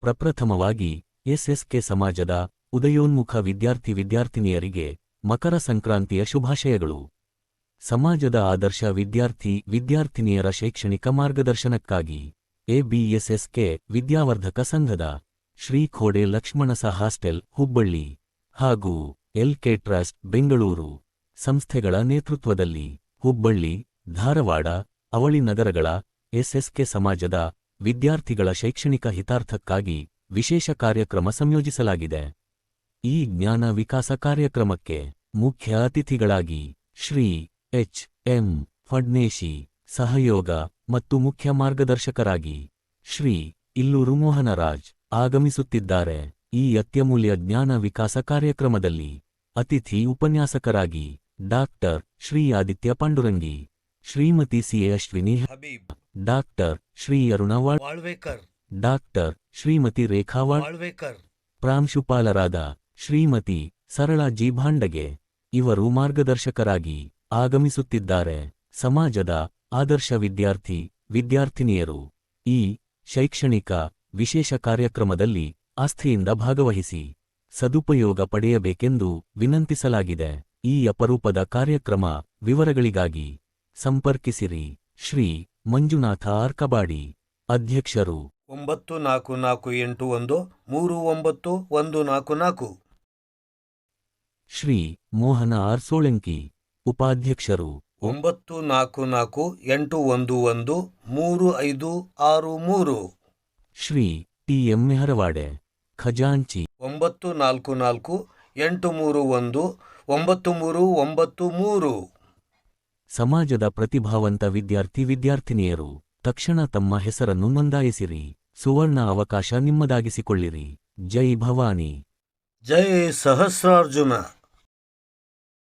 ಪ್ರಪ್ರಥಮವಾಗಿ ಎಸ್ಎಸ್ಕೆ ಸಮಾಜದ ಉದಯೋನ್ಮುಖ ವಿದ್ಯಾರ್ಥಿನಿಯರಿಗೆ ಮಕರ ಸಂಕ್ರಾಂತಿಯ ಶುಭಾಶಯಗಳು. ಸಮಾಜದ ಆದರ್ಶ ವಿದ್ಯಾರ್ಥಿನಿಯರ ಶೈಕ್ಷಣಿಕ ಮಾರ್ಗದರ್ಶನಕ್ಕಾಗಿ ಎಬಿಎಸ್ಎಸ್ಕೆ ವಿದ್ಯಾವರ್ಧಕ ಸಂಘದ ಶ್ರೀ ಖೋಡೆ ಲಕ್ಷ್ಮಣಸ ಹಾಸ್ಟೆಲ್ ಹುಬ್ಬಳ್ಳಿ ಹಾಗೂ ಎಲ್ಕೆ ಟ್ರಸ್ಟ್ ಬೆಂಗಳೂರು ಸಂಸ್ಥೆಗಳ ನೇತೃತ್ವದಲ್ಲಿ ಹುಬ್ಬಳ್ಳಿ, ಧಾರವಾಡ, ಅವಳಿ ನಗರಗಳ ಎಸ್ಎಸ್ಕೆ ಸಮಾಜದ ವಿದ್ಯಾರ್ಥಿಗಳ ಶೈಕ್ಷಣಿಕ ಹಿತಾರ್ಥಕ್ಕಾಗಿ ವಿಶೇಷ ಕಾರ್ಯಕ್ರಮ ಸಂಯೋಜಿಸಲಾಗಿದೆ. ಈ ಜ್ಞಾನ ವಿಕಾಸ ಕಾರ್ಯಕ್ರಮಕ್ಕೆ ಮುಖ್ಯ ಅತಿಥಿಗಳಾಗಿ ಶ್ರೀ ಎಚ್.ಎಂ. ಫಡ್ನೇಶಿ, ಸಹಯೋಗ ಮತ್ತು ಮುಖ್ಯ ಮಾರ್ಗದರ್ಶಕರಾಗಿ ಶ್ರೀ ಇಲ್ಲೂರು ಮೋಹನರಾಜ್ ಆಗಮಿಸುತ್ತಿದ್ದಾರೆ. ಈ ಅತ್ಯಮೂಲ್ಯ ಜ್ಞಾನ ವಿಕಾಸ ಕಾರ್ಯಕ್ರಮದಲ್ಲಿ ಅತಿಥಿ ಉಪನ್ಯಾಸಕರಾಗಿ doctor Shri Aditya Pandurangi, Shrimati CA. Ashwini Habib, doctor Shri Aruna Walvekar, doctor Shrimati Rekha Walvekar, ಪ್ರಾಂಶುಪಾಲರಾದ ಶ್ರೀಮತಿ ಸರಳಾ ಜಿ ಭಾಂಡಗೆ ಇವರು ಮಾರ್ಗದರ್ಶಕರಾಗಿ ಆಗಮಿಸುತ್ತಿದ್ದಾರೆ. ಸಮಾಜದ ಆದರ್ಶ ವಿದ್ಯಾರ್ಥಿನಿಯರು ಈ ಶೈಕ್ಷಣಿಕ ವಿಶೇಷ ಕಾರ್ಯಕ್ರಮದಲ್ಲಿ ಆಸ್ಥೆಯಿಂದ ಭಾಗವಹಿಸಿ ಸದುಪಯೋಗ ಪಡೆಯಬೇಕೆಂದು ವಿನಂತಿಸಲಾಗಿದೆ. ಈ ಅಪರೂಪದ ಕಾರ್ಯಕ್ರಮ ವಿವರಗಳಿಗಾಗಿ ಸಂಪರ್ಕಿಸಿರಿ. ಶ್ರೀ ಮಂಜುನಾಥ ಆರ್ ಕಬಾಡಿ, ಅಧ್ಯಕ್ಷರು 9448139144. ಶ್ರೀ ಮೋಹನ ಆರ್ ಸೋಳಂಕಿ, ಉಪಾಧ್ಯಕ್ಷರು 9448113563. ಶ್ರೀ ಟಿ.ಎಂ. ಮೆಹರವಾಡೆ, ಖಜಾಂಚಿ 9448319393. ಸಮಾಜದ ಪ್ರತಿಭಾವಂತ ವಿದ್ಯಾರ್ಥಿನಿಯರು ತಕ್ಷಣ ತಮ್ಮ ಹೆಸರನ್ನು ನೋಂದಾಯಿಸಿರಿ. ಸುವರ್ಣ ಅವಕಾಶ ನಿಮ್ಮದಾಗಿಸಿಕೊಳ್ಳಿರಿ. ಜೈ ಭವಾನಿ. ಜೈ ಸಹಸ್ರಾರ್ಜುನ.